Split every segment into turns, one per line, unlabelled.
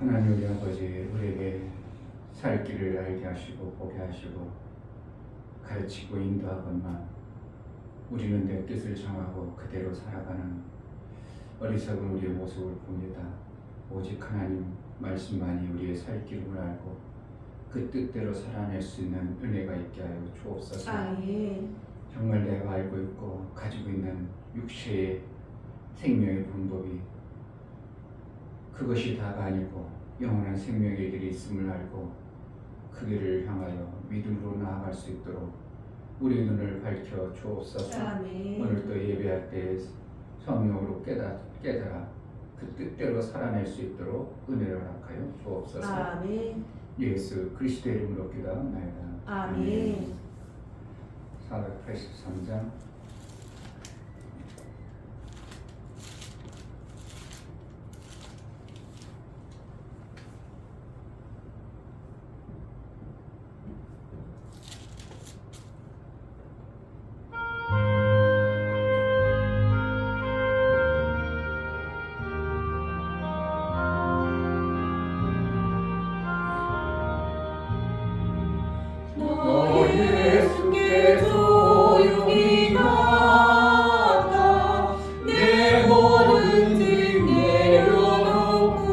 하나님 우리 아버지, 우리에게 살 길을 알게 하시고 보게 하시고 가르치고 인도하건만 우리는 내 뜻을 정하고 그대로 살아가는 어리석은 우리의 모습을 봅니다. 오직 하나님 말씀만이 우리의 살 길을 알고 그 뜻대로 살아낼 수 있는 은혜가 있게 하여 주옵소서. 정말 내가 알고 있고 가지고 있는 육체의 생명의 방법이 그것이 다가 아니고 영원한 생명의 길이 있음을 알고 그 길을 향하여 믿음으로 나아갈 수 있도록 우리 눈을 밝혀 주옵소서. 오늘도 예배할 때 성령으로 깨달아 그 뜻대로 살아낼 수 있도록 은혜를 허락하여 주옵소서.
아멘.
예수 그리스도의 이름으로 기도하옵나이다.
아멘.
483장
예수께 조용히 나아가 내 모든 짐 내려놓고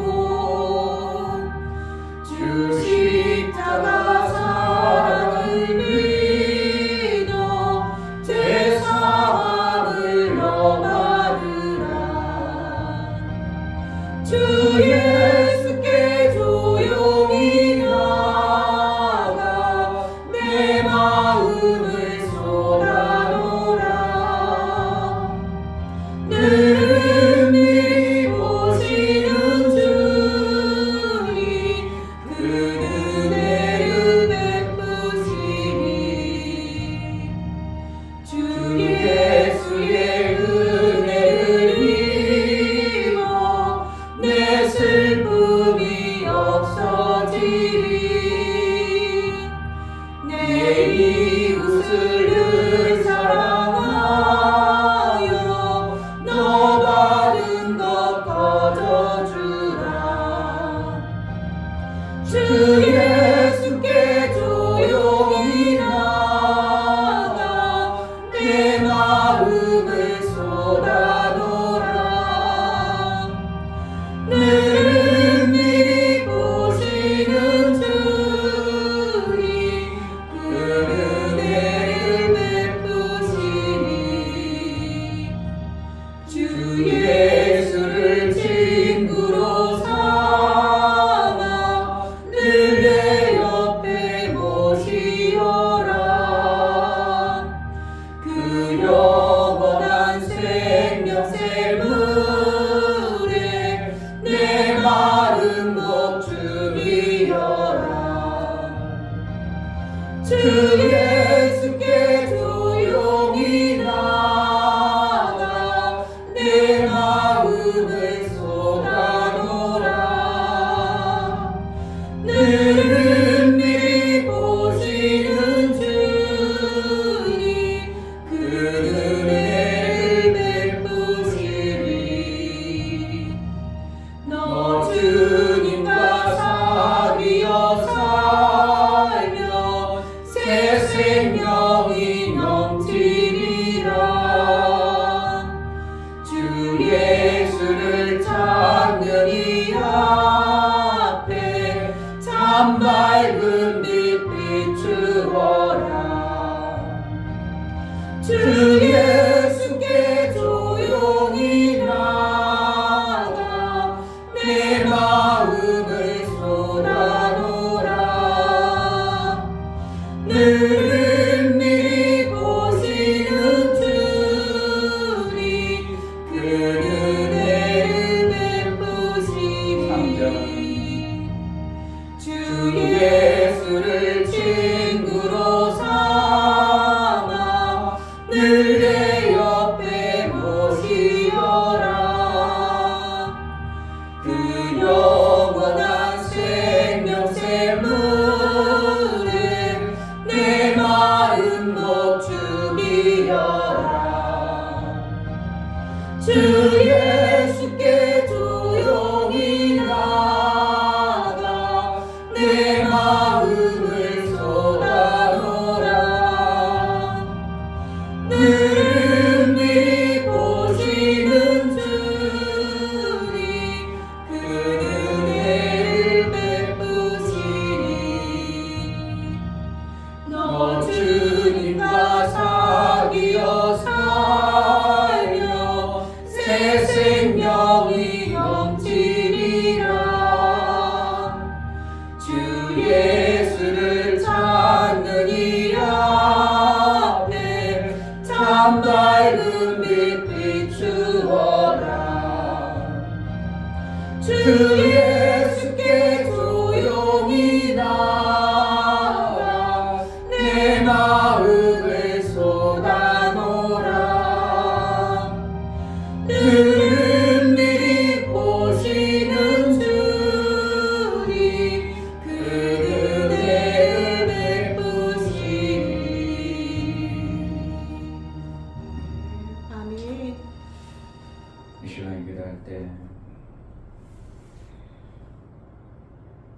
주 십자가 사랑을 믿어 제 사함을 넘어가느라 주 예수께 조용히 나아가 내 마음을 쏟아놓으라. 늘 미리 보시는 주님 그 은혜를 베푸시니 주 예수의 은혜를 힘입어 내 슬픔이 없어지리. 내 이웃을 늘 사랑하여 너 받은 것 거저주라. 주 예수께 조용히 나아가 내 마음을 쏟아놓으라. 늘 미리 보시는 주님 그 은혜를 베푸시니 주 예수를 친구로 삼아 늘 내 옆에 모시어라. 그 영원한 생명 샘물에 내 마음 목축이여라. 주 예수께 조용히 나아가 내 마음을 쏟아놓으라. 늘 미리 보시는 주님 그 은혜를 베푸시니 너 주님과 사귀어 살며 새 생명이 넘치리라. 주 예수를 찾는 이 앞에 참 밝은 빛 비추어라. 주 예수께 조용히 나아가 내 마음을 쏟아놓으라. 늘 미리 보시는 주님 그 은혜를 베푸시니 주 예수를 친구로 삼아 늘 내 옆에 모시어라. 그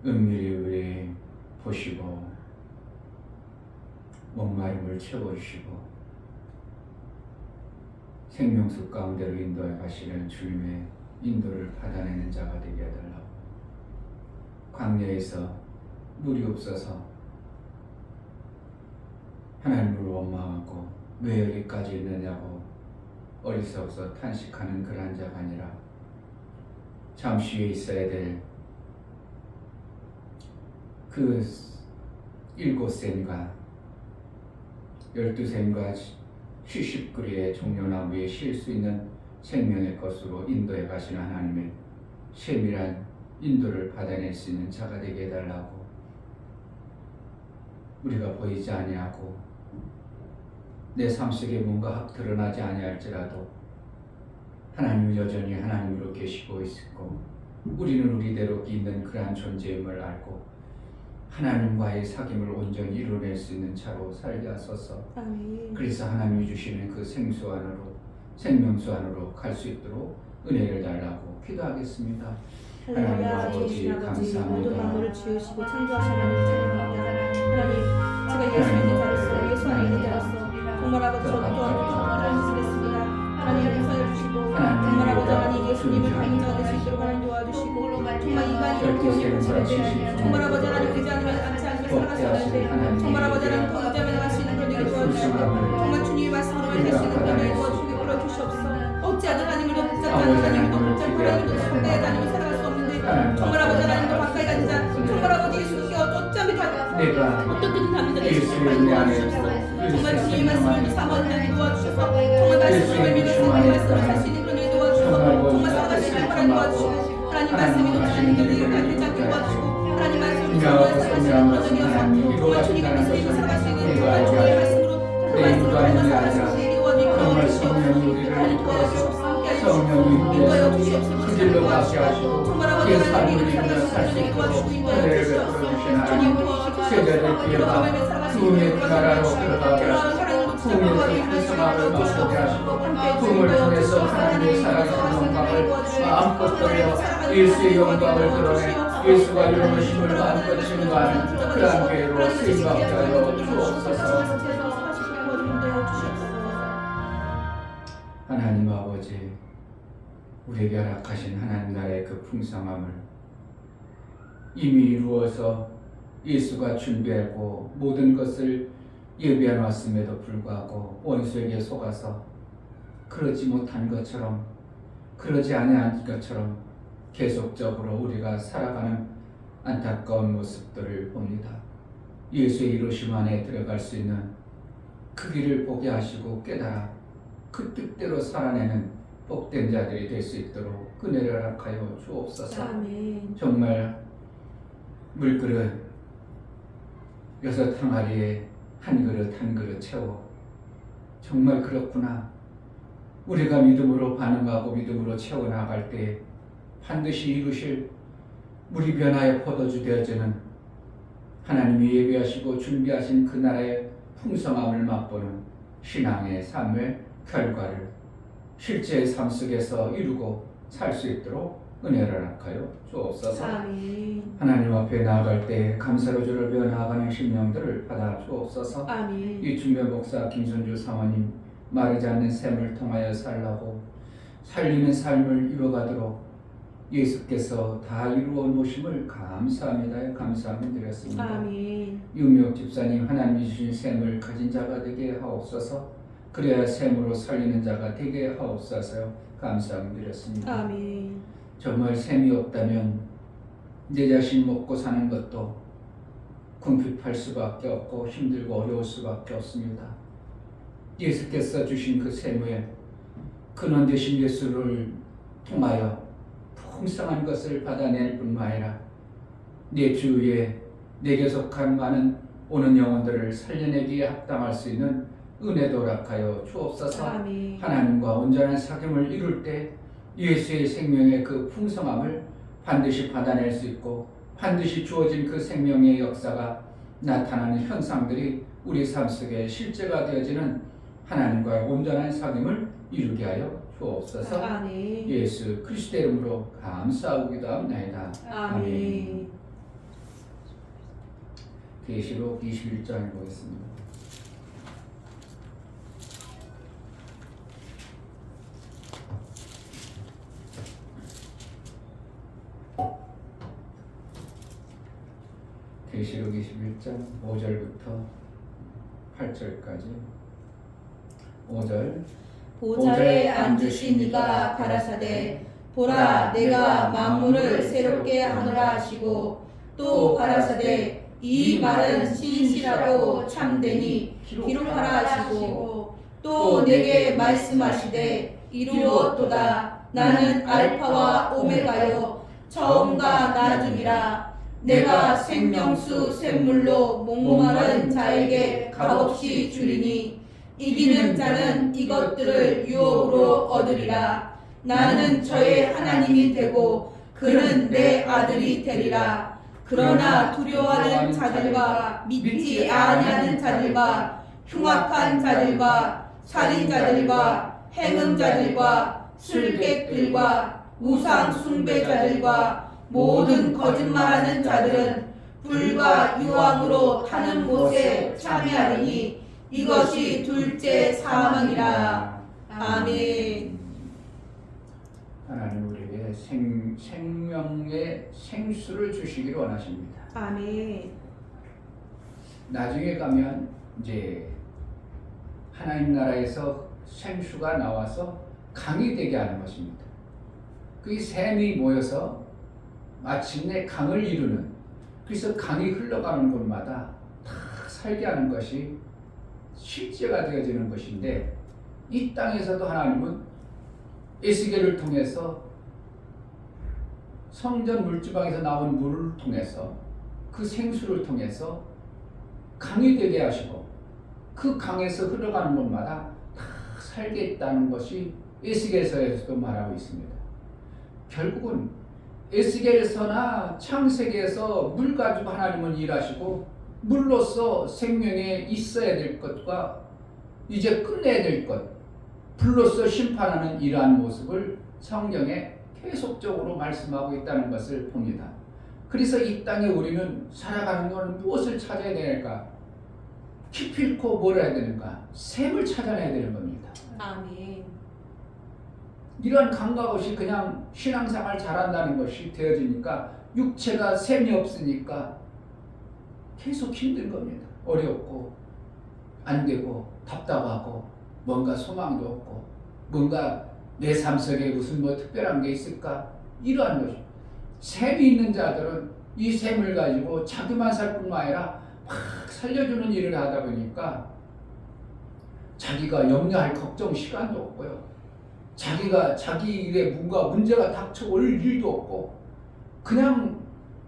은밀히 우리 보시고 목마름을 채워주시고 생명수 가운데로 인도해 가시는 주님의 인도를 받아내는 자가 되게 해달라고. 광야에서 물이 없어서 하나님을 원망하고 왜 여기까지 있느냐고 어리석어서 탄식하는 그런 자가 아니라 잠시 후에 있어야 될 그 7샘과 12샘과 70그루의 종려나무에 쉴 수 있는 생명의 것으로 인도해 가시는 하나님의 세밀한 인도를 받아낼 수 있는 자가 되게 해달라고. 우리가 보이지 아니하고 내 삶 속에 뭔가 확 드러나지 아니할지라도 하나님은 여전히 하나님으로 계시고 있고 우리는 우리대로 있는 그러한 존재임을 알고 하나님과의 사귐을 온전히 이루어낼 수 있는 자로 살게 하소서.
아멘.
그래서 하나님이 주시는 그 생수 안으로 생명수 안으로 갈 수 있도록 은혜를 달라고 기도하겠습니다. 하나님 아버지 감사합니다.
모든 만물을 지으시고 창조하신 하나님 찬양합니다. 하나님, 제가 예수 믿는 자로서 예수 안에 있는 자로서 정말 아버지 저도 또한 기도하겠습니다. 하나님 용서해 주시고 정말 아버지 하나님 예수님을 인정할 수 있도록 하나님 도와주시고 정말 인간이 이렇게 오늘 부르시는데 정말 아버지 하나님 그지 않으면 안치 않게 살아가시는데 정말 아버지 하나님 더 의지하며 나갈 수 있는 그런 일을 도와주시고 정말 주님의 말씀으로 할 수 있는 그런 일을 도와주시고 끌어주시옵소서. 어찌하든 하나님을 더 붙잡지 않는 하나님도 붙잡고 하나님도 더 가까이 다니며 살아갈 수 없는데 정말 아버지 하나님도 가까이 다니자. 정말 아버지 예수님께 어쩌면 다 어떻게든 답니다. 예수님을 도와주시옵소서. 정말 주님의 말씀을 사모하는 도와주셔서 정말 말씀을 믿으시고 말씀을 살 수 있는 그런 일 도와주셔서 정말 살아갈 수 있는 하나님 도와주시고 하나님 말씀이 넘치는 일들이 되지 않게 도와주시고 하나님 말씀을 정말 살아갈 수 있는 그런 일이어서 정말 주님의 말씀으로 살아갈 수 있는 정말 주님의 말씀으로 그 말씀으로 정말 살아갈 수 있는 일이 도와주시고 하나님 도와주시옵소서. 인도하여 주시옵소서. 정말 아버지 하나님 살아갈 수 있는 일이 도와주시고 인도하여 주시옵소서. 주님 도와주시옵소서. 들어가며 살아갈 수 있는 그런
풍성함을 맛보게 하시고 풍을 통해서 하나님의 살아계신 영광을 마음껏 드려 예수의 영광을 드러내 예수가 이루심을 마음껏 증거하는 그러한 교회로 쓰임받게 하여 주옵소서. 하나님 아버지, 우리에게 허락하신 하나님 나라의 그 풍성함을 이미 이루어서 예수가 준비하고 모든 것을 예비해 놨음에도 불구하고 원수에게 속아서 그러지 못한 것처럼 그러지 아니한 것처럼 계속적으로 우리가 살아가는 안타까운 모습들을 봅니다. 예수의 이루심 안에 들어갈 수 있는 그 길을 보게 하시고 깨달아 그 뜻대로 살아내는 복된 자들이 될 수 있도록 은혜를 허락하여 주옵소서.
아멘.
정말 물그릇 6 항아리에 한 그릇 한 그릇 채워 정말 그렇구나. 우리가 믿음으로 반응하고 믿음으로 채워나갈 때 반드시 이루실 물이 변하여 포도주 되어지는 하나님이 예비하시고 준비하신 그 나라의 풍성함을 맛보는 신앙의 삶의 결과를 실제의 삶 속에서 이루고 살 수 있도록 은혜를 허락하여 주옵소서.
아멘.
하나님 앞에 나아갈 때 감사로 주를 배워 나아가는 심령들을 받아 주옵소서.
아멘.
이 중매 목사 김선주 사모님 마르지 않는 샘을 통하여 살라고 살리는 삶을 이루어가도록 예수께서 다 이루어 놓으심을 감사합니다. 감사함을 드렸습니다.
아멘.
유미옥 집사님 하나님이 주신 샘을 가진 자가 되게 하옵소서. 그래야 샘으로 살리는 자가 되게 하옵소서. 감사함을 드렸습니다.
아멘.
정말 샘이 없다면 내 자신 먹고 사는 것도 궁핍할 수밖에 없고 힘들고 어려울 수밖에 없습니다. 예수께서 주신 그 샘의 근원 되신 예수를 통하여 풍성한 것을 받아낼 뿐만 아니라 내 주위에 내게 속한 많은 오는 영혼들을 살려내기에 합당할 수 있는 은혜도 허락하여 주옵소서.
아멘.
하나님과 온전한 사귐을 이룰 때 예수의 생명의 그 풍성함을 반드시 받아낼 수 있고 반드시 주어진 그 생명의 역사가 나타나는 현상들이 우리 삶 속에 실제가 되어지는 하나님과의 온전한 사귐을 이루게 하여 주옵소서.
아멘.
예수 그리스도의 이름으로 감사하고 기도합니다.
아멘.
계시록 21장 보겠습니다. 계시록 21장 5절부터 8절까지 5절
보좌에 앉으신 이가 가라사대 보라 내가 만물을 새롭게 하노라 하시고 또 가라사대 이 말은 진실하고 참되니 기록하라 하시고 또 내게 말씀하시되 이루었도다 나는 알파와 오메가요 처음과 나중이라 내가 생명수 샘물로 목마른 자에게 값없이 주리니 이기는 자는 이것들을 유업으로 얻으리라. 나는 저의 하나님이 되고 그는 내 아들이 되리라. 그러나 두려워하는 자들과 믿지 아니하는 자들과 흉악한 자들과 살인자들과 행음자들과 술객들과 우상 숭배자들과 모든 거짓말하는 자들은 불과 유황으로 타는 곳에 참여하리니 이것이 둘째 사망이라. 아멘.
하나님 우리에게 생명의 생수를 주시기를 원하십니다.
아멘.
나중에 가면 이제 하나님 나라에서 생수가 나와서 강이 되게 하는 것입니다. 그 샘이 모여서 마침내 강을 이루는, 그래서 강이 흘러가는 곳마다 다 살게 하는 것이 실제가 되어지는 것인데, 이 땅에서도 하나님은 에스겔을 통해서 성전 물주방에서 나온 물을 통해서 그 생수를 통해서 강이 되게 하시고 그 강에서 흘러가는 곳마다 다 살겠다는 것이 에스겔서에서도 말하고 있습니다. 결국은 에스겔서나 창세기에서 물 가지고 하나님은 일하시고 물로서 생명에 있어야 될 것과 이제 끝내야 될 것, 불로서 심판하는 이러한 모습을 성경에 계속적으로 말씀하고 있다는 것을 봅니다. 그래서 이 땅에 우리는 살아가는 동안 무엇을 찾아야 될까? 기필코 뭘 해야 되는가? 샘을 찾아내야 되는 겁니다.
아멘.
이런 감각 없이 그냥 신앙생활 잘한다는 것이 되어지니까 육체가 샘이 없으니까 계속 힘든 겁니다. 어렵고 안 되고 답답하고 뭔가 소망도 없고 뭔가 내 삶 속에 무슨 뭐 특별한 게 있을까? 이러한 것이. 샘이 있는 자들은 이 샘을 가지고 자기만 살 뿐만 아니라 막 살려주는 일을 하다 보니까 자기가 염려할 걱정 시간도 없고요. 자기가 자기 일에 뭔가 문제가 닥쳐올 일도 없고 그냥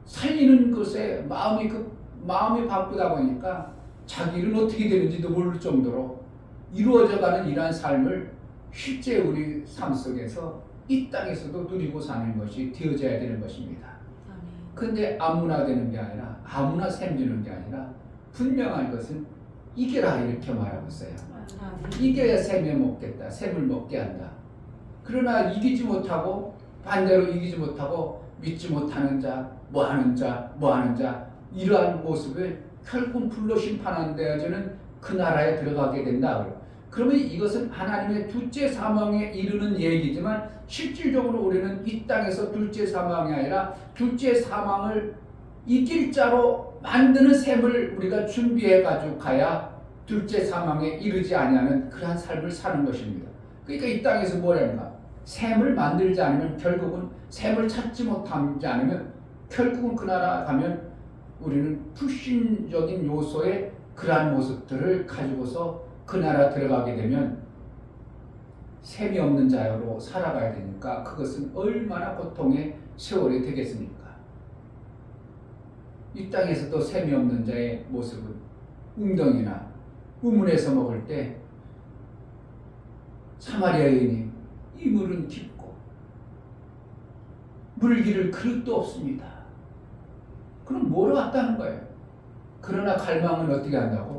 살리는 것에 마음이 바쁘다 보니까 자기 일은 어떻게 되는지도 모를 정도로 이루어져가는 이러한 삶을 실제 우리 삶 속에서 이 땅에서도 누리고 사는 것이 되어져야 되는 것입니다. 그런데 아무나 되는 게 아니라 아무나 샘 주는 게 아니라 분명한 것은 이겨라 이렇게 말하고 있어요. 이겨야 샘에 먹겠다. 샘을 먹게 한다. 그러나 이기지 못하고 반대로 이기지 못하고 믿지 못하는 자, 뭐하는 자 이러한 모습을 결국 불로 심판하는 데에서는 그 나라에 들어가게 된다. 그러면 이것은 하나님의 둘째 사망에 이르는 얘기지만 실질적으로 우리는 이 땅에서 둘째 사망이 아니라 둘째 사망을 이길 자로 만드는 셈을 우리가 준비해 가지고 가야 둘째 사망에 이르지 아니하는 그러한 삶을 사는 것입니다. 그러니까 이 땅에서 뭐라는가? 셈을 만들지 않으면 결국은 셈을 찾지 못하지 않으면 결국은 그 나라 가면 우리는 불신적인 요소의 그러한 모습들을 가지고서 그 나라 들어가게 되면 셈이 없는 자로 살아가야 되니까 그것은 얼마나 고통의 세월이 되겠습니까? 이 땅에서도 셈이 없는 자의 모습은 웅덩이나 우물에서 먹을 때 사마리아 여인이 이 물은 깊고 물기를 그릇도 없습니다. 그럼 뭐로 왔다는 거예요? 그러나 갈망은 어떻게 한다고?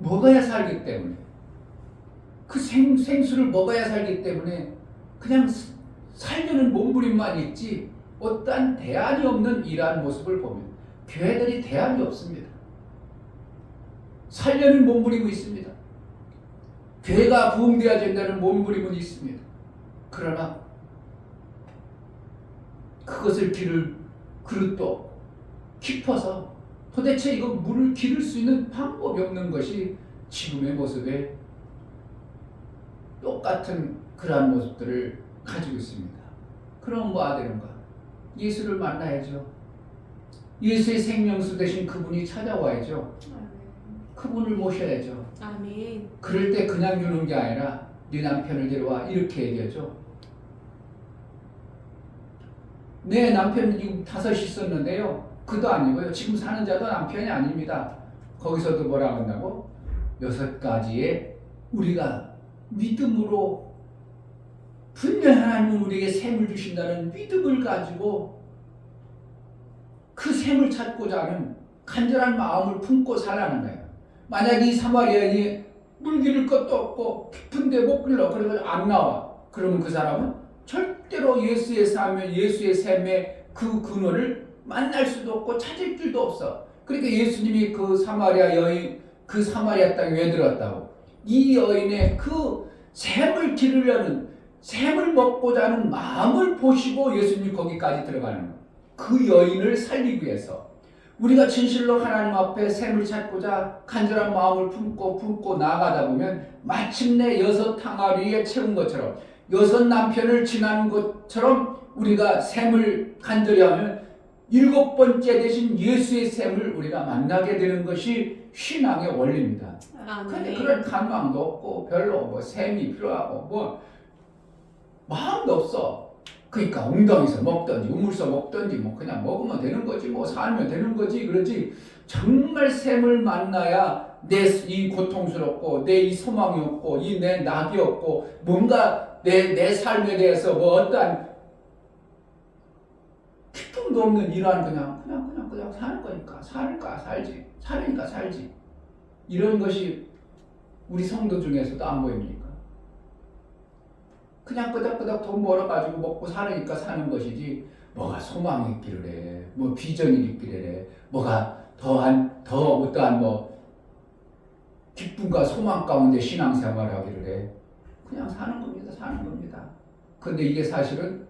먹어야 살기 때문에 그 생수를 먹어야 살기 때문에 그냥 살려는 몸부림만 있지 어떠한 대안이 없는 이러한 모습을 보면 교회들이 대안이 없습니다. 살려는 몸부림이 있습니다. 교회가 부흥되어야 된다는 몸부림은 있습니다. 그러나 그것을 기를 그릇도 깊어서 도대체 이거 물을 기를 수 있는 방법이 없는 것이 지금의 모습에 똑같은 그러한 모습들을 가지고 있습니다. 그럼 뭐가 되는가? 예수를 만나야죠. 예수의 생명수 되신 그분이 찾아와야죠. 그분을 모셔야죠.
아멘.
그럴 때 그냥 주는 게 아니라 네 남편을 데려와 이렇게 얘기하죠. 내 남편은 지금 5 있었는데요. 그도 아니고요. 지금 사는 자도 남편이 아닙니다. 거기서도 뭐라 한다고? 6가지의 우리가 믿음으로 분명히 하나님은 우리에게 샘을 주신다는 믿음을 가지고 그 샘을 찾고자 하는 간절한 마음을 품고 살라는 거예요. 만약 이 사마리아인이 물 기를 것도 없고 깊은데 못 길러 그래서 안 나와. 그러면 그 사람은 절대로 예수의 삶의 예수의 샘의 그 근원을 만날 수도 없고 찾을 줄도 없어. 그러니까 예수님이 그 사마리아 여인 그 사마리아 땅에 왜 들었다고? 이 여인의 그 샘을 기르려는 샘을 먹고자 하는 마음을 보시고 예수님이 거기까지 들어가는 거예요. 그 여인을 살리기 위해서 우리가 진실로 하나님 앞에 샘을 찾고자 간절한 마음을 품고 나아가다 보면 마침내 6 항아리에 채운 것처럼 6 남편을 지난 것처럼 우리가 샘을 간절히 하면 7번째 되신 예수의 샘을 우리가 만나게 되는 것이 신앙의 원리입니다. 그런데 그런 간망도 없고 별로 뭐 샘이 필요하고 뭐 마음도 없어. 그러니까 웅덩이에서 먹든지 우물서 먹든지 뭐 그냥 먹으면 되는 거지 뭐 살면 되는 거지 그러지 정말 샘을 만나야 내 이 고통스럽고 내 이 소망이 없고 이 내 낙이 없고 뭔가 내 삶에 대해서 뭐 어떠한 기쁨도 없는 이러한 그냥 사는 거니까 살으니까 살지 이런 것이 우리 성도 중에서도 안 보입니까? 그냥 끄덕끄덕 돈 벌어가지고 먹고 살으니까 사는 것이지 뭐가 소망이 있기를 해 뭐 비전이 있기를 해 뭐가 더 어떠한 뭐 기쁨과 소망 가운데 신앙생활을 하기를 해 그냥 사는 겁니다. 그런데 이게 사실은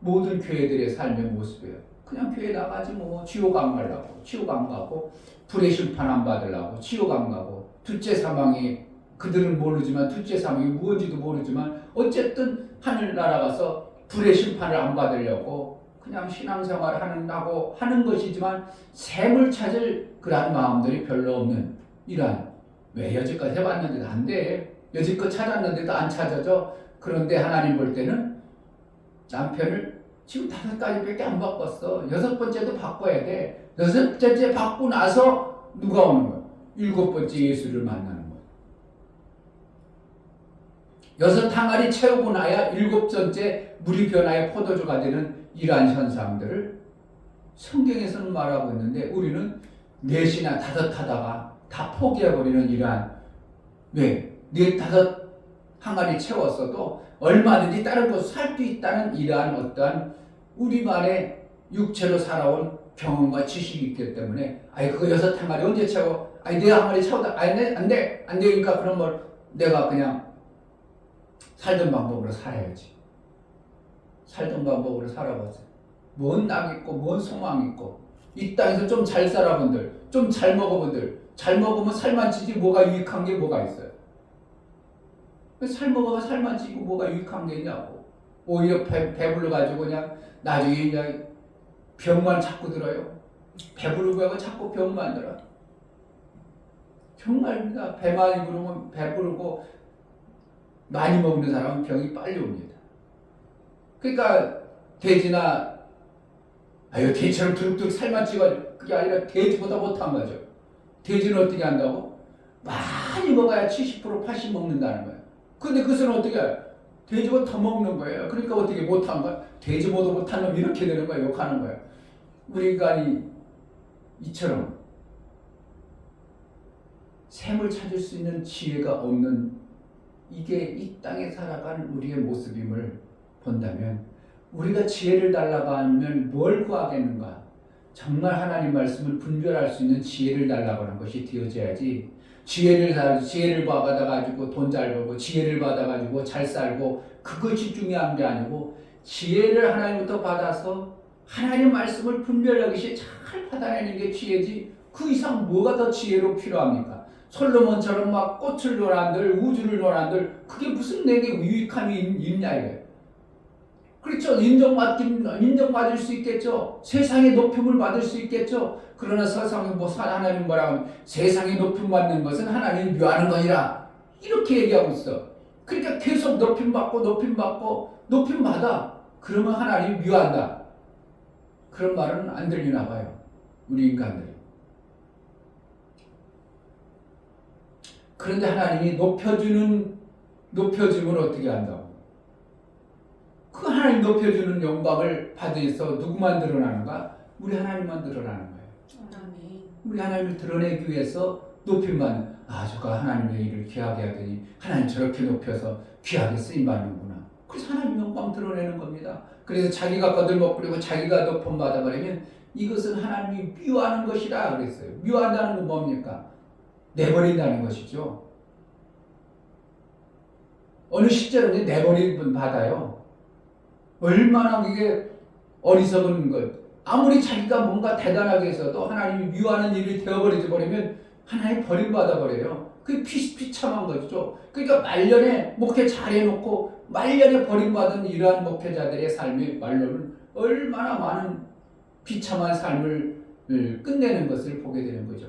모든 교회들의 삶의 모습이에요. 그냥 교회 나가지 뭐 지옥 안 가고 불의 심판 안 받으려고 지옥 안 가고 둘째 사망이 그들은 모르지만 둘째 사망이 무엇인지도 모르지만 어쨌든 하늘나라 가서 불의 심판을 안 받으려고 그냥 신앙생활을 하는 것이지만 샘을 찾을 그러한 마음들이 별로 없는 이러한 왜 여지껏 해봤는데도 안 돼. 여지껏 찾았는데도 안 찾아져. 그런데 하나님 볼 때는 남편을 지금 5가지밖에 안 바꿨어. 6번째도 바꿔야 돼. 6번째 바꾸고 나서 누가 오는 거야? 7번째 예수를 만나는 거야. 6 항아리 채우고 나야 7번째 물이 변화의 포도주가 되는 이러한 현상들을 성경에서는 말하고 있는데 우리는 4시나 5 하다가 다 포기해버리는 이러한 왜? 4, 5 항아리 채웠어도 얼마든지 다른 것 살 수 있다는 이러한 어떠한 우리만의 육체로 살아온 경험과 지식이 있기 때문에 그거 6 항아리 언제 채워? 내 항아리 채우다 안 돼. 그러니까 그런 걸 내가 그냥 살던 방법으로 살아야지. 살던 방법으로 살아보세요. 뭔 낙 있고 뭔 소망 있고 이 땅에서 좀 잘 살아본들 좀 잘 먹어본들 잘 먹으면 살만 찌지 뭐가 유익한 게 뭐가 있어요? 살 먹으면 살만 찌고 뭐가 유익한 게 있냐고. 오히려 배불러가지고 그냥 나중에 그냥 병만 자꾸 들어요. 배부르고 하고 자꾸 병만 들어. 정말입니다. 배만 부르면 배부르고 많이 먹는 사람은 병이 빨리 옵니다. 그러니까 돼지나 돼지처럼 두룩두룩 살만 찌고 그게 아니라 돼지보다 못한 거죠. 돼지는 어떻게 한다고? 많이 먹어야 70% 80% 먹는다는 거예요. 근데 그것은 어떻게 해요? 돼지보다 더 먹는 거예요. 그러니까 어떻게 못한 거야? 돼지보다 못한 놈 이렇게 되는 거야. 욕하는 거예요. 우리 인간이 이처럼 샘을 찾을 수 있는 지혜가 없는 이게 이 땅에 살아가는 우리의 모습임을 본다면 우리가 지혜를 달라고 하면 뭘 구하겠는가? 정말 하나님 말씀을 분별할 수 있는 지혜를 달라고 하는 것이 되어져야지, 지혜를 받아가지고 돈 잘 벌고 지혜를 받아가지고 잘 살고 그것이 중요한 게 아니고, 지혜를 하나님부터 받아서 하나님 말씀을 분별하기 잘 받아내는 게 지혜지, 그 이상 뭐가 더 지혜로 필요합니까? 솔로몬처럼 막 꽃을 논한들 우주를 논한들 그게 무슨 내게 유익함이 있냐 이거예요. 그렇죠. 인정받을 수 있겠죠. 세상의 높임을 받을 수 있겠죠. 그러나 세상에 하나님 뭐라고 하면 세상의 높임 받는 것은 하나님이 묘하는 거니라 이렇게 얘기하고 있어. 그러니까 계속 높임 받아. 그러면 하나님이 묘한다. 그런 말은 안 들리나 봐요, 우리 인간들이. 그런데 하나님이 높여주면 어떻게 한다고? 그 하나님 높여주는 영광을 받아서 누구만 드러나는가? 우리 하나님만 드러나는 거예요. 우리 하나님을 드러내기 위해서 높임받는, 저가 하나님의 일을 귀하게 하더니 하나님 저렇게 높여서 귀하게 쓰임받는구나. 그래서 하나님 영광 드러내는 겁니다. 그래서 자기가 거들먹거리고 자기가 높임 받아버리면 이것은 하나님이 미워하는 것이라 그랬어요. 미워한다는 건 뭡니까? 내버린다는 것이죠. 어느 시절에 내버림 받아요. 얼마나 그게 어리석은 것. 아무리 자기가 뭔가 대단하게 해서도 하나님이 미워하는 일이 되어버리지 버리면 하나님 버림받아 버려요. 그게 비참한 거죠. 그러니까 말년에 목회 잘해놓고 말년에 버림받은 이러한 목회자들의 삶의 말로는 얼마나 많은 비참한 삶을 끝내는 것을 보게 되는 거죠.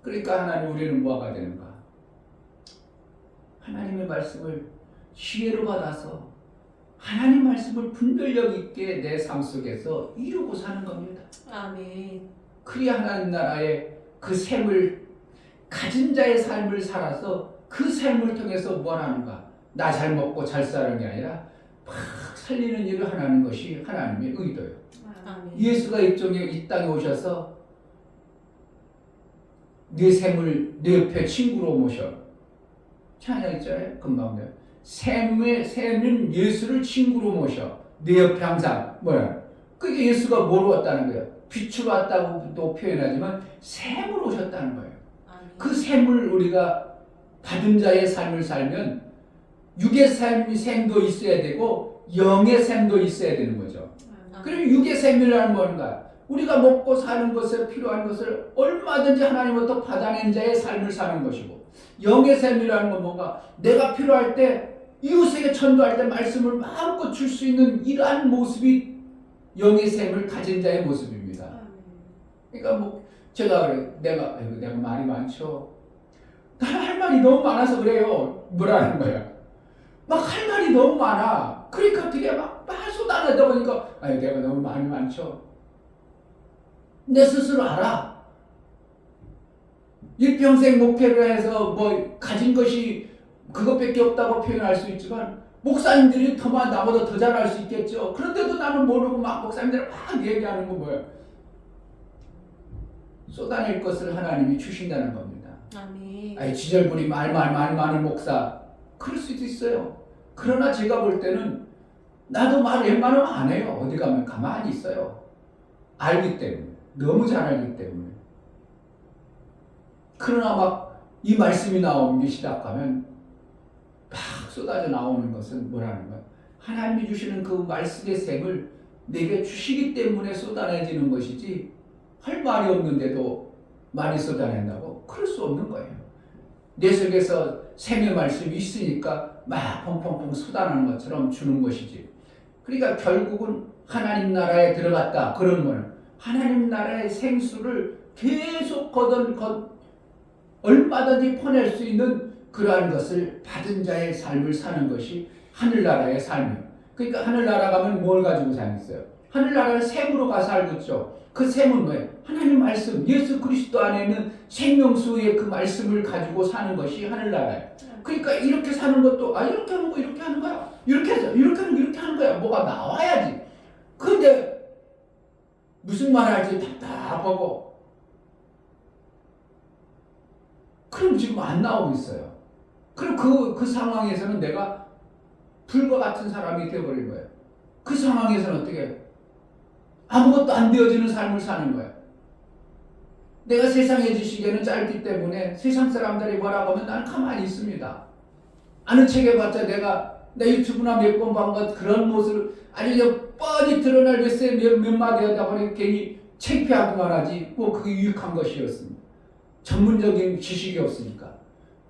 그러니까 하나님, 우리는 뭐가 되는가? 하나님의 말씀을 지혜로 받아서 하나님 말씀을 분별력 있게 내 삶 속에서 이루고 사는 겁니다.
아멘.
그래야 하나님 나라의 그 샘을 가진 자의 삶을 살아서 그 삶을 통해서 뭘 하는가? 나 잘 먹고 잘 사는 게 아니라 막 살리는 일을 하는 것이 하나님의 의도예요.
아멘.
예수가 이 땅에 오셔서 내 샘을 내 옆에 친구로 모셔. 찬양했잖아요. 금방 내요. 샘은 예수를 친구로 모셔. 내 옆에 항상 그게 예수가 뭐로 왔다는 거예요? 빛으로 왔다고도 표현하지만 샘으로 오셨다는 거예요. 그 샘을 우리가 받은 자의 삶을 살면 육의 샘도 있어야 되고 영의 샘도 있어야 되는 거죠. 그럼 육의 샘이라는 뭔가? 우리가 먹고 사는 것에 필요한 것을 얼마든지 하나님부터 받아낸 자의 삶을 사는 것이고, 영의 샘이라는 건 뭔가? 내가 필요할 때 이웃에게 전도할 때 말씀을 마음껏 줄 수 있는 이러한 모습이 영의 샘을 가진 자의 모습입니다. 그러니까 제가 그래요. 내가 말이 많죠. 나는 할 말이 너무 많아서 그래요. 뭐라는 거야? 막 할 말이 너무 많아. 그러니까 어떻게 막 쏟아내다 보니까 내가 너무 말이 많죠. 내 스스로 알아. 일평생 목회를 해서 가진 것이 그것밖에 없다고 표현할 수 있지만 목사님들이 나보다 더 잘할 수 있겠죠. 그런데도 나는 모르고 막 목사님들 막 얘기하는 건 뭐예요? 쏟아낼 것을 하나님이 주신다는 겁니다.
아멘.
지절분이 말 많은 목사, 그럴 수도 있어요. 그러나 제가 볼 때는 나도 말 웬만하면 안 해요. 어디 가면 가만히 있어요. 알기 때문에. 너무 잘 알기 때문에. 그러나 막 이 말씀이 나오기 시작하면 막 쏟아져 나오는 것은 뭐라는 거야? 하나님이 주시는 그 말씀의 샘을 내게 주시기 때문에 쏟아내지는 것이지, 할 말이 없는데도 많이 쏟아낸다고? 그럴 수 없는 거예요. 내 속에서 샘의 말씀이 있으니까 막 펑펑펑 쏟아내는 것처럼 주는 것이지. 그러니까 결국은 하나님 나라에 들어갔다. 그러면 하나님 나라의 생수를 계속 얼마든지 퍼낼 수 있는 그러한 것을 받은 자의 삶을 사는 것이 하늘나라의 삶이에요. 그러니까 하늘나라 가면 뭘 가지고 사겠어요? 하늘나라를 샘으로 가 살고 있죠. 그 샘은 뭐예요? 하나님 말씀, 예수 그리스도 안에 있는 생명수의 그 말씀을 가지고 사는 것이 하늘나라예요. 그러니까 이렇게 사는 것도 이렇게 하는 거 이렇게 하는 거야. 이렇게 해서 이렇게 하는 거 이렇게 하는 거야. 뭐가 나와야지. 근데 무슨 말 할지 답답하고, 그럼 지금 안 나오고 있어요. 그럼 그 상황에서는 내가 불과 같은 사람이 되어버린 거예요. 그 상황에서는 어떻게 해요? 아무것도 안 되어지는 삶을 사는 거야. 내가 세상의 지식에는 짧기 때문에 세상 사람들이 뭐라고 하면 난 가만히 있습니다. 아는 책 해봤자 내가 내 유튜브나 몇 번 본 것 그런 모습을 아주 뻔히 드러날 몇 마디 하다 보니 괜히 창피하기만 하지 뭐 그게 유익한 것이었습니다. 전문적인 지식이 없으니까.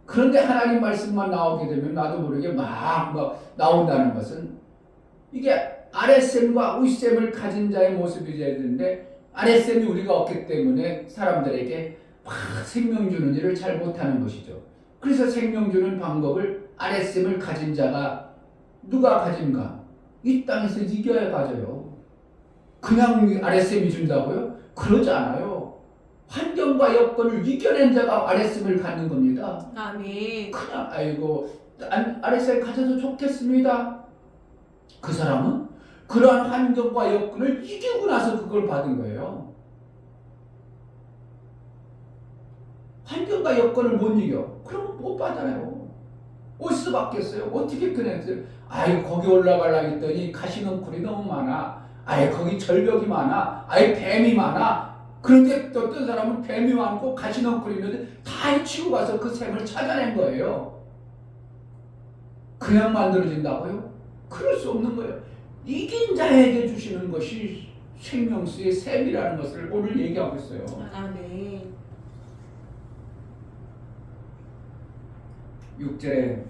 그런데 하나님 말씀만 나오게 되면 나도 모르게 막 나온다는 것은 이게 아랫셈과 윗셈을 가진 자의 모습이 되어야 되는데 아랫셈이 우리가 없기 때문에 사람들에게 막 생명 주는 일을 잘 못하는 것이죠. 그래서 생명 주는 방법을 아랫셈을 가진 자가 누가 가진가? 이 땅에서 이겨야 가져요. 그냥 아랫셈이 준다고요? 그러지 않아요. 환경과 여건을 이겨낸 자가 아랫셈을 갖는 겁니다.
아멘.
그냥 아이고 아랫셈 가져도 좋겠습니다. 그 사람은 그러한 환경과 여건을 이기고 나서 그걸 받은 거예요. 환경과 여건을 못 이겨. 그러면 못 받아요. 어디서 받겠어요? 어떻게 그랬어요? 아이 거기 올라가려고 했더니 가시넝쿨이 너무 많아. 아예 거기 절벽이 많아. 아예 뱀이 많아. 그런데 어떤 사람은 뱀이 많고 가시넝쿨이 있는데 다 해치고 가서 그 샘을 찾아낸 거예요. 그냥 만들어진다고요? 그럴 수 없는 거예요. 이긴 자에게 주시는 것이 생명수의 샘이라는 것을 오늘 얘기하고 있어요.
아멘.
6절에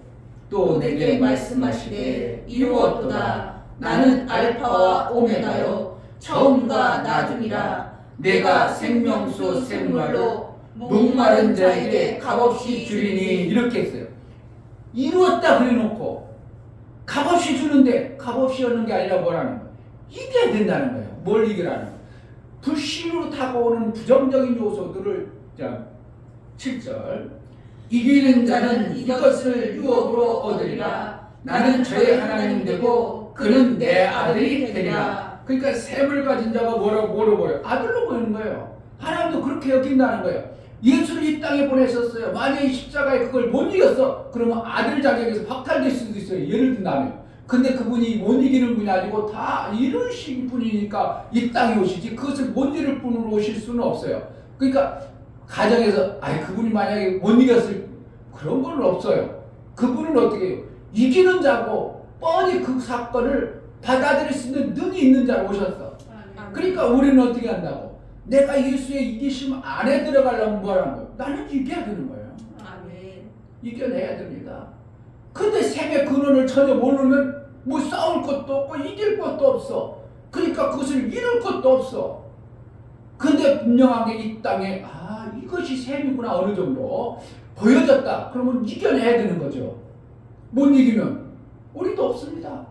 또
내게 말씀하시되 이루었도다. 나는 알파와 오메가요 처음과 나중이라. 내가 생명수 샘물로 목마른 자에게 값없이 주리니.
이렇게 했어요. 이루었다 그래놓고 값없이 주는데 값없이 얻는 게 아니라 뭐라는 거예요? 이겨야 된다는 거예요. 뭘 이기라는 거예요? 불신으로 다가오는 부정적인 요소들을 7절 이기는 자는 이것을 유업으로 얻으리라. 나는 저의 하나님 되고 그는 내 아들이 되리라. 그러니까 샘을 가진 자가 뭐라고 보여요? 아들로 보이는 거예요. 하나님도 그렇게 여긴다는 거예요. 예수를 이 땅에 보내셨어요. 만약에 십자가에 그걸 못 이겼어. 그러면 아들 자격에서 박탈될 수도 있어요. 예를 든다면. 근데 그분이 못 이기는 분이 아니고 다 이루신 분이니까 이 땅에 오시지 그것을 못 이룰 분으로 오실 수는 없어요. 그러니까 가정에서 그분이 만약에 못 이겼을 그런 건 없어요. 그분은 어떻게 해요? 이기는 자고 뻔히 그 사건을 받아들일 수 있는 능이 있는 자로 오셨어. 그러니까 우리는 어떻게 한다고? 내가 예수의 이기심 안에 들어가려면 뭐라는 거예요? 나는 이겨야 되는 거예요.
아멘.
이겨내야 됩니다. 근데 샘의 근원을 전혀 모르면 뭐 싸울 것도 없고 이길 것도 없어. 그러니까 그것을 이룰 것도 없어. 근데 분명하게 이 땅에 이것이 샘이구나 어느 정도 보여졌다. 그러면 이겨내야 되는 거죠. 못 이기면 우리도 없습니다.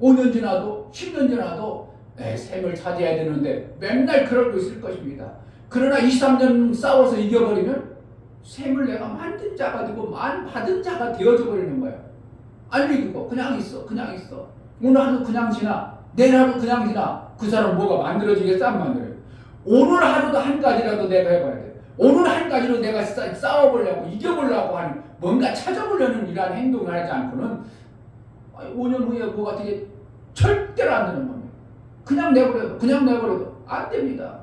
5년 지나도 10년 지나도 샘을 차지해야 되는데 맨날 그러고 있을 것입니다. 그러나 2, 3년 싸워서 이겨버리면 샘을 내가 만든 자가 되고 받은 자가 되어져 버리는 거예요. 안 이기고 그냥 있어. 오늘 하루 그냥 지나 내일 하루 그냥 지나 그 사람 뭐가 만들어지겠어? 안 만들어요. 오늘 하루도 한 가지라도 내가 해봐야 돼. 오늘 한 가지로 내가 싸워보려고 이겨보려고 하는 뭔가 찾아보려는 이러한 행동을 하지 않고는 5년 후에 뭐가 되게 절대로 안 되는 겁니다. 그냥 내버려도 안 됩니다.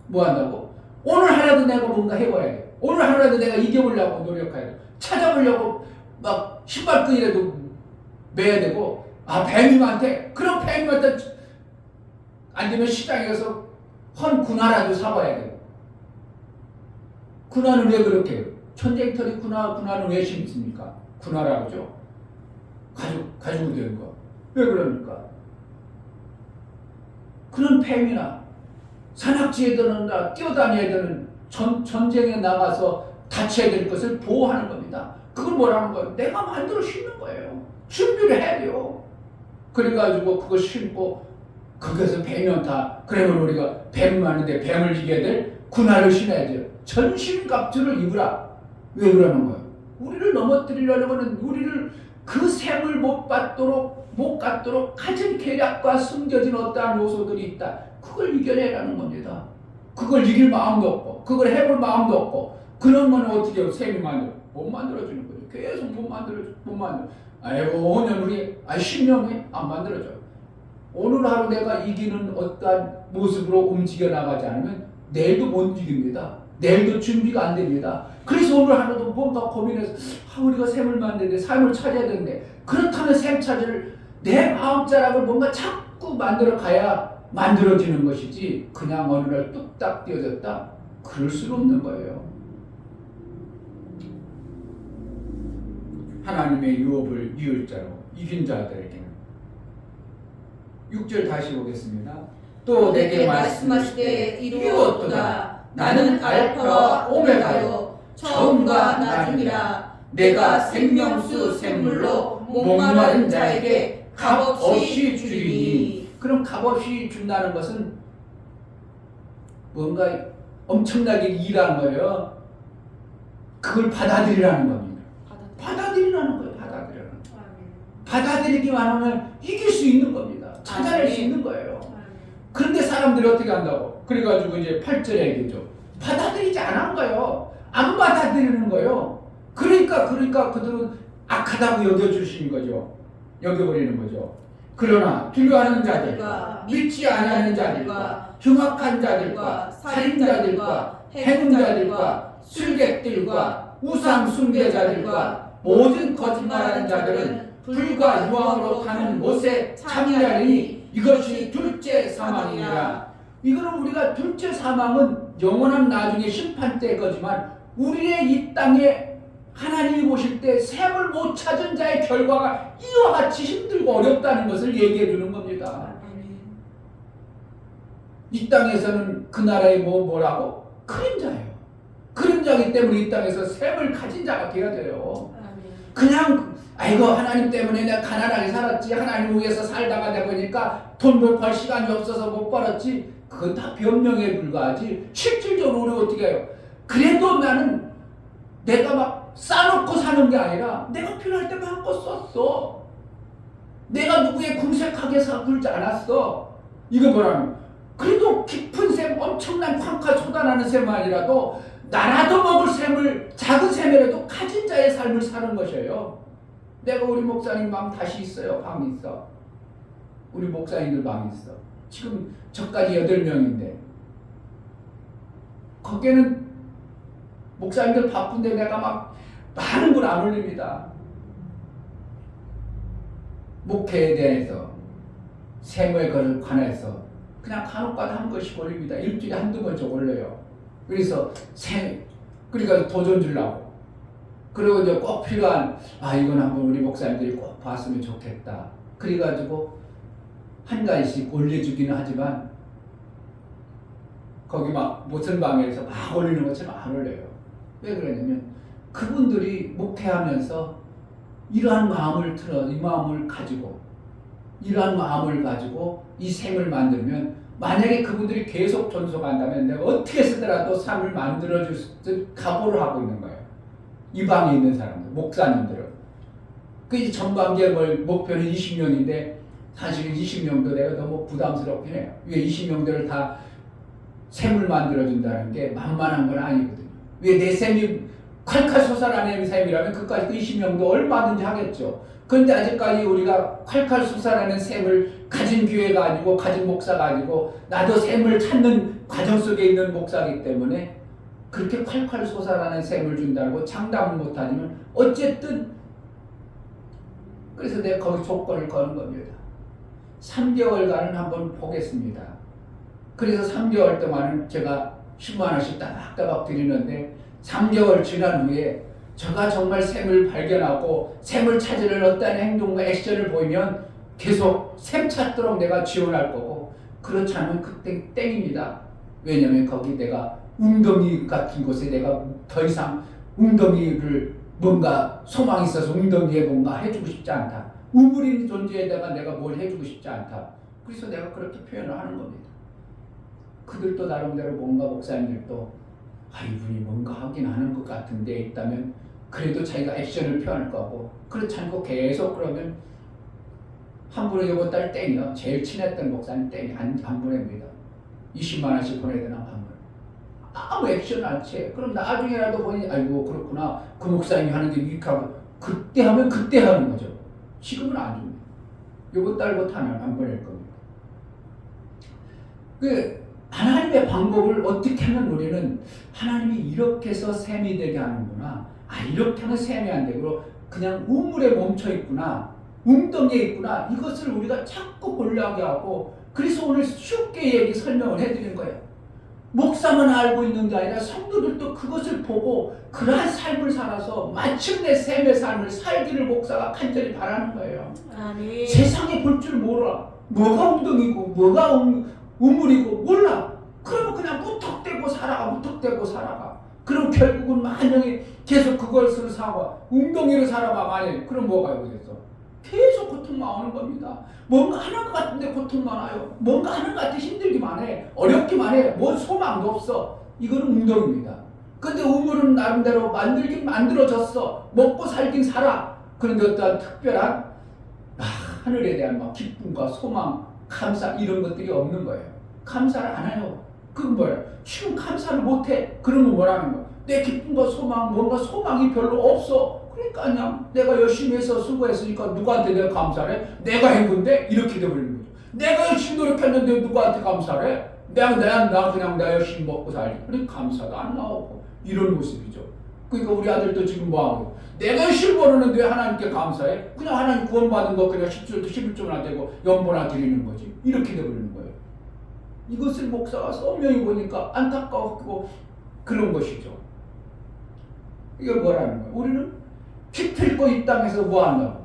뭐 한다고? 오늘 하루도 내가 뭔가 해봐야 돼. 오늘 하루라도 내가 이겨보려고 노력해야 돼. 찾아보려고 막 신발끈이라도 매야 되고 뱀이 많대. 그럼 뱀이 많다. 안 되면 시장에 가서 헌 군화라도 사봐야 돼. 군화는 왜 그렇게 해요? 천쟁털이 군화는 왜 심습니까? 군화라고 하죠. 가지고 되는 거. 왜 그럽니까? 그런 뱀이나 산악지에 드는다 뛰어다녀야 되는 전쟁에 나가서 다쳐야 될 것을 보호하는 겁니다. 그걸 뭐라는 거예요? 내가 만들어 심는 거예요. 준비를 해야 돼요. 그래가지고 그거 심고 거기서 뱀이 많다. 그러면 우리가 뱀 많은데 뱀을 이겨야 될 군화를 신어야죠. 전신갑주를 입으라. 왜 그러는 거예요? 우리를 넘어뜨리려는 거는 우리를 그 샘을 못 갖도록 가진 계략과 숨겨진 어떠한 요소들이 있다. 그걸 이겨내라는 겁니다. 그걸 이길 마음도 없고 그걸 해볼 마음도 없고 그러면 어떻게 해요? 샘이 못 만들어주는 거죠. 계속 못 만들어. 아이고 5년 후에 10년 후에 안 만들어져. 오늘 하루 내가 이기는 어떠한 모습으로 움직여 나가지 않으면 내일도 못 이깁니다. 내일도 준비가 안 됩니다. 그래서 오늘 하루도 뭔가 고민해서 우리가 샘을 만드는데 삶을 찾아야 되는데 그렇다면 샘 찾을 내 마음자락을 뭔가 자꾸 만들어 가야 만들어지는 것이지 그냥 어느 날 뚝딱 띄어졌다? 그럴 수는 없는 거예요. 하나님의 유업을 이을 자로 이긴 자들에게는 6절 다시 보겠습니다. 또 내게 말씀하시되 이루었도다. 나는 알파와 오메가요 처음과 나중이라. 내가 생명수 샘물로 목마른 자에게 값없이 주리니. 그럼 값없이 준다는 것은 뭔가 엄청나게 일하는 거예요. 그걸 받아들이라는 겁니다. 받아들이라는 거예요. 받아들이기만 하면 이길 수 있는 겁니다. 찾아낼 수 있는 거예요. 그런데 사람들이 어떻게 한다고? 그래가지고 이제 8절에 얘기죠. 받아들이지 않은 거예요. 안 받아들이는 거예요. 그러니까 그들은 악하다고 여겨주시는 거죠. 여겨버리는 거죠. 그러나 두려워하는 자들과 믿지 않는 자들과 흉악한 자들과 살인자들과 해문자들과 술객들과 우상 숭배자들과 모든 거짓말하는 자들은 불과 유황으로 타는 못에 참여하니 이것이 둘째 사망이니라. 이거는 우리가 둘째 사망은 영원한 나중에 심판 때 거지만 우리의 이 땅에 하나님이 보실 때 샘을 못 찾은 자의 결과가 이와 같이 힘들고 어렵다는 것을 얘기해 주는 겁니다. 이 땅에서는 그 나라의 뭐라고? 그림자예요. 그림자이기 때문에 이 땅에서 샘을 가진 자가 되어야 돼요. 그냥 아이고 하나님 때문에 내가 가난하게 살았지, 하나님 위해서 살다가 내 보니까 돈 못 벌 시간이 없어서 못 벌었지, 그건 다 변명에 불과하지. 실질적으로 우리 어떻게 해요? 그래도 나는 내가 막 싸놓고 사는 게 아니라 내가 필요할 때 마음껏 썼어. 내가 누구의 궁색하게 굴지 않았어. 이거 뭐라는? 그래도 깊은 샘, 엄청난 광가 쏟아나는 샘 아니라도 나라도 먹을 샘을, 작은 샘이라도 가진 자의 삶을 사는 것이에요. 내가 우리 목사님 방 다시 있어요. 방 있어. 우리 목사님들 방 있어. 지금 저까지 8명인데 거기에는 목사님들 바쁜데 내가 막 많은 걸 안 올립니다. 목회에 대해서 세무에 관해서 그냥 간혹가다 한 번씩 올립니다. 일주일에 한두 번씩 올려요. 그래서 그러니까 도전 주려고. 그리고 이제 꼭 필요한 이건 한번 우리 목사님들이 꼭 봤으면 좋겠다. 그래가지고 한 가지씩 올려주기는 하지만 거기 막 무슨 방에서 막 올리는 것처럼 안 올려요. 왜 그러냐면 그분들이 목회하면서 이러한 마음을 이 마음을 가지고 이러한 마음을 가지고 이 샘을 만들면 만약에 그분들이 계속 존속한다면 내가 어떻게 쓰더라도 삶을 만들어줄 수 각오를 하고 있는 거예요. 이 방에 있는 사람들, 목사님들은. 그 이제 전반기에 목표는 20명인데 사실은 20명도 내가 너무 부담스럽긴 해요. 왜 20명들을 다 샘을 만들어준다는 게 만만한 건 아니거든요. 왜 내 샘이 콸콸 솟아나는 샘이라면 그까지 20명도 얼마든지 하겠죠. 그런데 아직까지 우리가 콸콸 솟아나는 샘을 가진 교회가 아니고 가진 목사가 아니고 나도 샘을 찾는 과정 속에 있는 목사이기 때문에 그렇게 콸콸 솟아나는 샘을 준다고 장담을 못하지만 어쨌든 그래서 내가 거기 조건을 거는 겁니다. 3개월간은 한번 보겠습니다. 그래서 3개월 동안은 제가 10만 원씩 따박따박 드리는데 3개월 지난 후에 제가 정말 샘을 발견하고 샘을 찾으는 어떤 행동과 액션을 보이면 계속 샘 찾도록 내가 지원할 거고 그렇지 않으면 그때 땡입니다. 왜냐하면 거기 내가 웅덩이 같은 곳에 내가 더 이상 웅덩이를 뭔가 소망이 있어서 웅덩이에 뭔가 해주고 싶지 않다. 우물인 존재에다가 내가 뭘 해주고 싶지 않다. 그래서 내가 그렇게 표현을 하는 겁니다. 그들도 나름대로 뭔가 목사님들도 이분이 뭔가 하긴 하는 것 같은데 있다면 그래도 자기가 액션을 표현할 거고 그렇지 않고 계속 그러면 한 분은 이번 달 땡이요. 제일 친했던 목사님 땡이 안 보냅니다. 20만 원씩 보내야 되나 한 번. 아무 액션을 안 취해. 그럼 나중에라도 보니 아이고 그렇구나. 그 목사님이 하는 게 유익하고 그때 하면 그때 하는 거죠. 지금은 안 줍니다. 이번 달부터 안 보낼 겁니다. 그 하나님의 방법을 어떻게 하면 우리는 하나님이 이렇게 해서 샘이 되게 하는구나. 이렇게 하면 샘이 안 되고 그냥 우물에 멈춰 있구나. 웅덩이에 있구나. 이것을 우리가 자꾸 보려고 하고 그래서 오늘 쉽게 설명을 해드린 거예요. 목사만 알고 있는 게 아니라 성도들도 그것을 보고 그러한 삶을 살아서 마침내 샘의 삶을 살기를 목사가 간절히 바라는 거예요.
아멘.
세상에 볼 줄 몰라. 뭐가 웅덩이고 뭐가 우물이고 몰라. 그러면 그냥 무턱대고 살아가. 그럼 결국은 만약에 계속 그것을 사고 웅덩이로 살아봐 만약에 그럼 뭐가 여기서 계속 고통만 오는 겁니다. 뭔가 하는 것 같은데 고통만 와요. 뭔가 하는 것 같아 힘들기만 해. 어렵기만 해. 뭔 소망도 없어. 이거는 웅덩이입니다. 근데 우물은 나름대로 만들긴 만들어졌어. 먹고 살긴 살아. 그런데 어떠한 특별한 하늘에 대한 막 기쁨과 소망, 감사 이런 것들이 없는 거예요. 감사를 안 해요. 그건 뭐예요? 지금 감사를 못해. 그러면 뭐라는 거야? 내 기쁨과 소망, 뭔가 소망이 별로 없어. 그러니까 그냥 내가 열심히 해서 수고했으니까 누구한테 내가 감사를 해? 내가 한 건데 이렇게 돼버리는 거죠. 내가 열심히 노력했는데 누구한테 감사를 해? 나 그냥 열심히 먹고 살지. 그러니까 감사도 안 나오고 이런 모습이죠. 그러니까 우리 아들도 지금 뭐하고 내가 열심히 벌었는데 하나님께 감사해? 그냥 하나님 구원받은 거 그냥 11조나 되고 연보나 드리는 거지. 이렇게 돼버리는 거예요. 이것을 목사가 선명히 보니까 안타까웠고 그런 것이죠. 이게 뭐라는 거예요? 우리는 기필코 이 땅에서 뭐 한다고?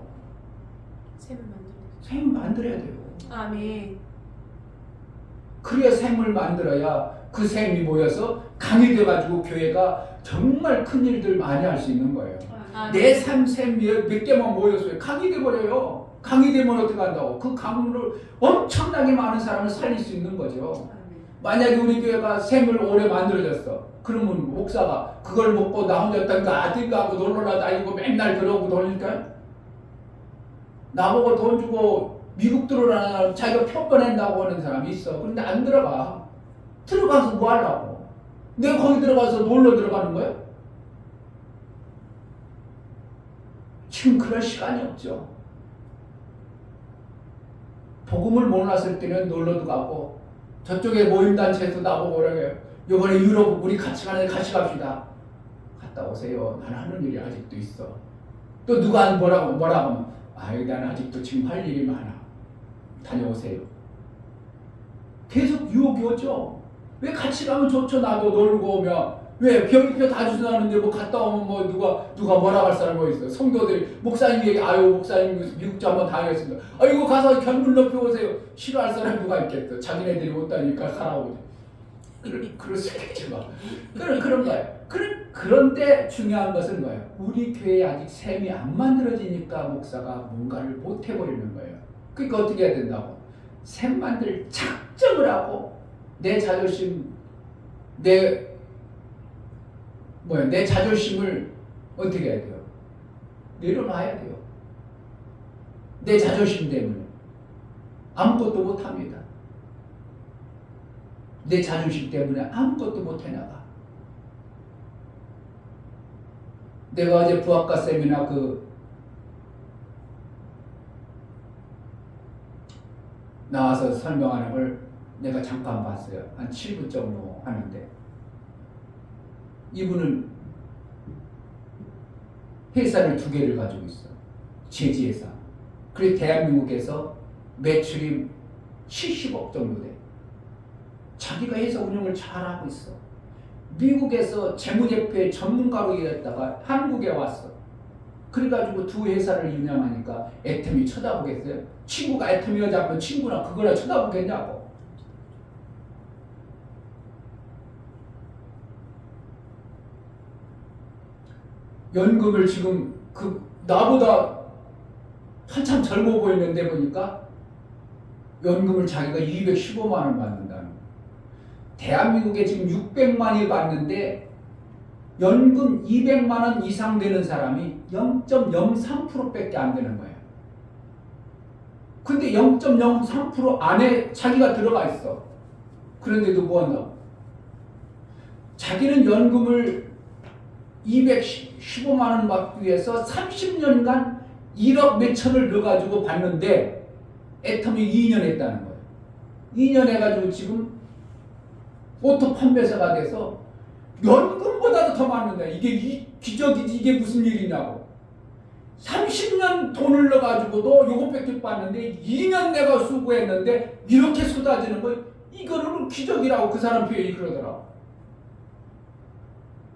샘을 만들어야 돼요.
아멘.
그래야 샘을 만들어야 그 샘이 모여서 강이 돼가지고 교회가 정말 큰 일들 많이 할 수 있는 거예요. 내 샘 몇 개만 모였어요. 강이 돼버려요. 강이 되면 어떻게 한다고? 그 강으로 엄청나게 많은 사람을 살릴 수 있는 거죠. 만약에 우리 교회가 샘을 오래 만들어졌어. 그러면 목사가 그걸 먹고 나 혼자 어딘가 하고 놀러라 다니고 맨날 그러고 돌니까 나보고 돈 주고 미국 들어오라는 자기가 표 낸다고 하는 사람이 있어. 그런데 안 들어가. 들어가서 뭐 하려고? 내가 거기 들어가서 놀러 들어가는 거야? 지금 그럴 시간이 없죠. 복음을 몰랐을 때는 놀러도 가고 저쪽에 모임단체에서 나보고 그러게요. 이번에 유럽 우리 같이 가는데 같이 갑시다. 갔다 오세요. 나는 하는 일이 아직도 있어. 또 누가 뭐라고 하면 나는 아직도 지금 할 일이 많아. 다녀오세요. 계속 유혹이 오죠. 왜 같이 가면 좋죠. 나도 놀고 오면 왜 병이표 다 주선하는데 뭐 갔다 오면 뭐 누가 뭐라고 할 사람 뭐 있어. 성도들이 목사님 얘기 목사님 미국자 한번 다녀왔습니다. 이거 가서 견물 높여 오세요. 싫어할 사람 누가 있겠어. 자기네들이 못다니까 가라고. 그럴 수 있겠지 뭐. 그런 거예요. 그런데 중요한 것은 뭐예요? 우리 교회에 아직 샘이 안 만들어지니까 목사가 뭔가를 못 해버리는 거예요. 그러니까 어떻게 해야 된다고? 샘 만들 작정을 하고 내 자존심, 내 자존심을 어떻게 해야 돼요? 내려놔야 돼요. 내 자존심 때문에 아무것도 못합니다. 내 자존심 때문에 아무것도 못해나가. 내가 어제 부학과 세미나 나와서 설명하는 걸 내가 잠깐 봤어요. 한 7분 정도 하는데 이분은 회사를 2개를 가지고 있어. 제지회사. 그리고 대한민국에서 매출이 70억 정도 돼. 자기가 회사 운영을 잘하고 있어. 미국에서 재무제표의 전문가로 일했다가 한국에 왔어. 그래가지고 2 회사를 운영하니까 애터미 쳐다보겠어요? 친구가 애터미 여자면 친구나 그거나 쳐다보겠냐고. 연금을 지금 나보다 한참 젊어 보이는데 보니까 연금을 자기가 215만 원 받는다는 거예요. 대한민국에 지금 600만이 받는데 연금 200만 원 이상 되는 사람이 0.03%밖에 안 되는 거예요. 근데 0.03% 안에 자기가 들어가 있어. 그런데도 뭐 한다고? 자기는 연금을 215만 원 받기 위해서 30년간 1억 몇천을 넣어가지고 받는데 애터미 2년 했다는 거예요.
2년 해가지고 지금 오토 판매사가 돼서 연금보다도 더 많은데 이게 기적이지 이게 무슨 일이냐고. 30년 돈을 넣어가지고도 요것밖에 봤는데 2년 내가 수고했는데 이렇게 쏟아지는 거 이거는 기적이라고 그 사람 표현이 그러더라고.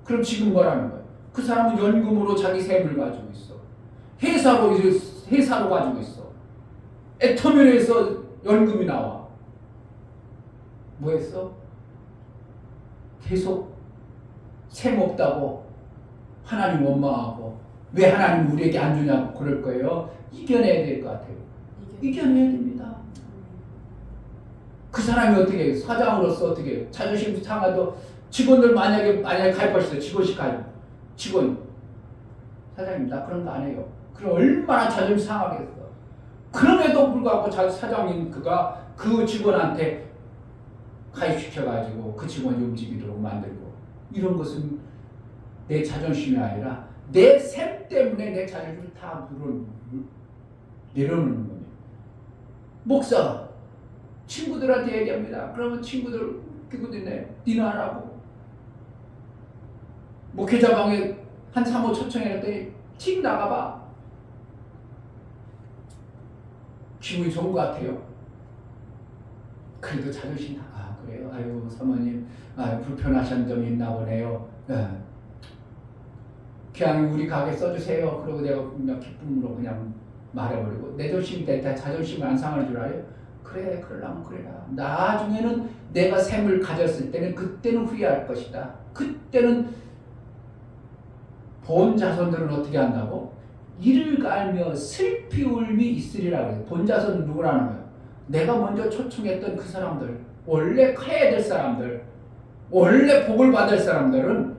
그럼 지금 뭐라는 거야? 그 사람은 연금으로 자기 셈을 가지고 있어. 회사로 가지고 있어. 애터미널에서 연금이 나와. 뭐 했어? 계속 셈 없다고 하나님 원망하고 왜 하나님 우리에게 안 주냐고 그럴 거예요. 이겨내야 될 것 같아요. 이겨내야 됩니다. 그 사람이 어떻게 사장으로서 어떻게 자존심 상하도 직원들 만약에 가입하셨어요. 직원 사장님 나 그런 거 안 해요. 그럼 얼마나 자존심 상하겠어. 그럼에도 불구하고 사장님 그가 그 직원한테 가입시켜가지고 그 직원이 움직이도록 만들고 이런 것은 내 자존심이 아니라 내 셈 때문에 내 자존심을 다 내려놓는 겁니다. 목사 친구들한테 얘기합니다. 그러면 친구들이 니는 하라고. 목회자방에 한 사모 초청했더니 틱 나가봐. 기분이 좋은 것 같아요. 그래도 자존심 그래요. 아이고 사모님 불편하신 점이 있나 보네요. 그냥 우리 가게 써주세요. 그러고 내가 그냥 기쁨으로 그냥 말해버리고 내 자존심이 됐다. 자존심을 안 상할 줄 알아요? 그래 그러려면 그래라. 나중에는 내가 셈을 가졌을 때는 그때는 후회할 것이다. 그때는 본 자손들은 어떻게 한다고? 이를 갈며 슬피 울미 있으리라고 해요. 본 자손은 누구라는 거예요? 내가 먼저 초청했던 그 사람들, 원래 커야 될 사람들, 원래 복을 받을 사람들은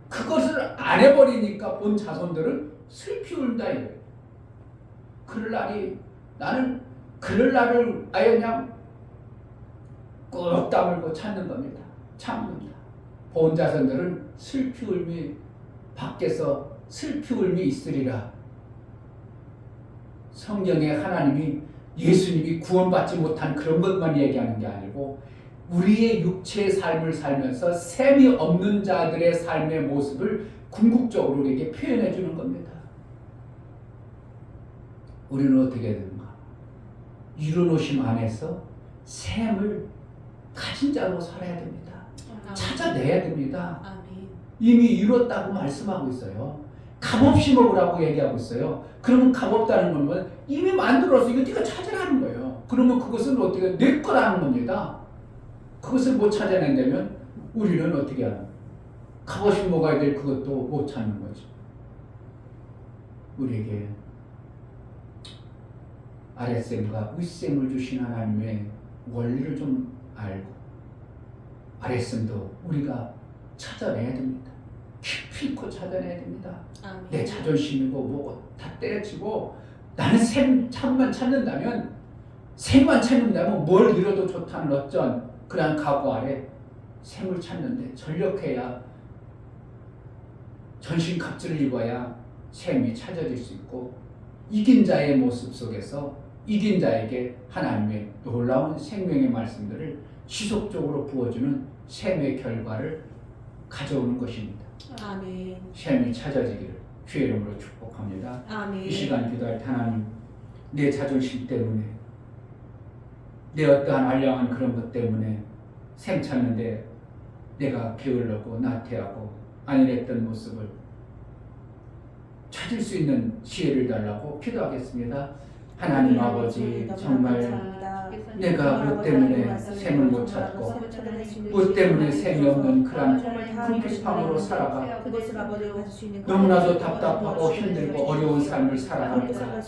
그것을 안 해버리니까 본 자손들은 슬피 울다 이거예요. 나는 그럴 날을 아예 그냥 꾹 다물고 찾는 겁니다. 참습니다. 본 자손들은 슬피 울미 밖에서 슬피 울미 있으리라. 성경에 하나님이 예수님이 구원받지 못한 그런 것만 얘기하는 게 아니고 우리의 육체의 삶을 살면서 셈이 없는 자들의 삶의 모습을 궁극적으로 우리에게 표현해 주는 겁니다. 우리는 어떻게 되는가? 이루노심 안에서 셈을 가진 자로 살아야 됩니다. 찾아내야 됩니다. 이미 이뤘다고 말씀하고 있어요. 값없이 먹으라고 얘기하고 있어요. 그러면 값없다는 건 이미 만들어서 이거 네가 찾으라는 거예요. 그러면 그것은 어떻게 내 거라는 겁니다. 그것을 못 찾아낸다면 우리는 어떻게 하나? 값없이 먹어야 될 그것도 못 찾는 거죠. 우리에게 아랫셈과 윗셈을 주신 하나님의 원리를 좀 알고 아랫셈도 우리가 찾아내야 됩니다. 깊이 있고 찾아내야 됩니다. 내 자존심이고 뭐고 다 때려치고 나는 셈만 찾는다면 뭘 잃어도 좋다는 어쩐 그러한 각오 아래 셈을 찾는데 전력해야 전신갑주를 입어야 셈이 찾아질 수 있고 이긴 자의 모습 속에서 이긴 자에게 하나님의 놀라운 생명의 말씀들을 지속적으로 부어주는 셈의 결과를 가져오는 것입니다.
아멘.
셈이 찾아지기를 주의 이름으로 축복합니다.
아멘.
이 시간 기도할 때 하나님 내 자존심 때문에 내 어떠한 알량한 그런 것 때문에 셈 찾는데 내가 게을르고 나태하고 안일했던 모습을 찾을 수 있는 지혜를 달라고 기도하겠습니다. 하나님 아버지 정말 내가 뭐 때문에 셈을 못 찾고 뭐 때문에 셈이 없는 그런 궁핍함으로 살아가 너무나도 답답하고 힘들고 어려운 삶을 살아가니까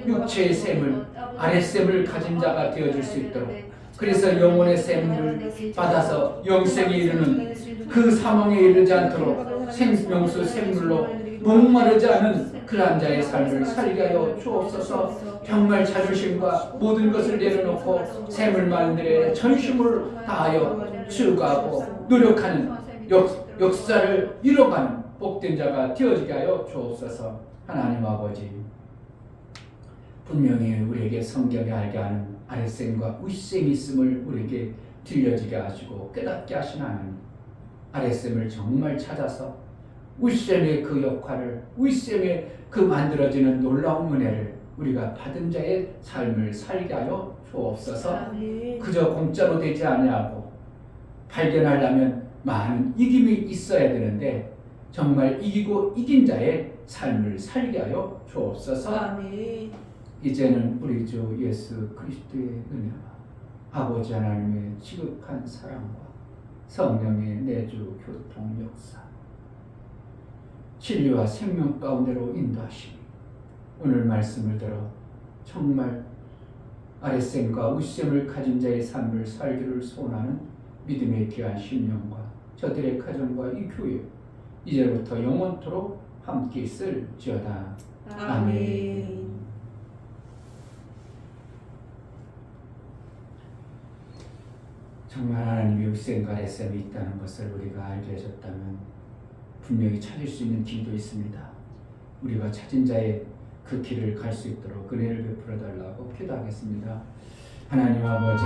육체의 셈을 아랫셈을 가진 자가 되어줄 수 있도록 그래서 영혼의 셈을 받아서 영생에 이르는 그 사망에 이르지 않도록 생명수 샘물로 목마르지 않은 그러한 자의 삶을 살게 하여 주옵소서. 정말 자존심과 모든 것을 내려놓고 셈을 만들어 전심을 다하여 수고하고 노력하는 역사를 이뤄가는 복된 자가 되어지게 하여 주옵소서. 하나님 아버지 분명히 우리에게 성경에 알게 하는 아랫셈과 윗셈이 있음을 우리에게 들려지게 하시고 깨닫게 하신 하나님, 아랫셈을 정말 찾아서 윗셈의 그 역할을, 윗셈의 그 만들어지는 놀라운 은혜를 우리가 받은 자의 삶을 살게 하여 주옵소서. 그저 공짜로 되지 아니하고 발견하려면 많은 이김이 있어야 되는데 정말 이기고 이긴 자의 삶을 살게 하여 주옵소서. 이제는 우리 주 예수 그리스도의 은혜와 아버지 하나님의 지극한 사랑과 성령의 내주 교통 역사, 진리와 생명 가운데로 인도하시니 오늘 말씀을 들어 정말 아랫셈과 윗셈을 가진 자의 삶을 살기를 소원하는 믿음의 귀한 심령과 저들의 가정과 이 교회 이제부터 영원토록 함께 있을지어다. 아멘. 정말 하나님의 윗셈과 아랫셈이 있다는 것을 우리가 알게 하셨다면 분명히 찾을 수 있는 길도 있습니다. 우리가 찾은 자의 그 길을 갈 수 있도록 은혜를 베풀어 달라고 기도하겠습니다. 하나님 아버지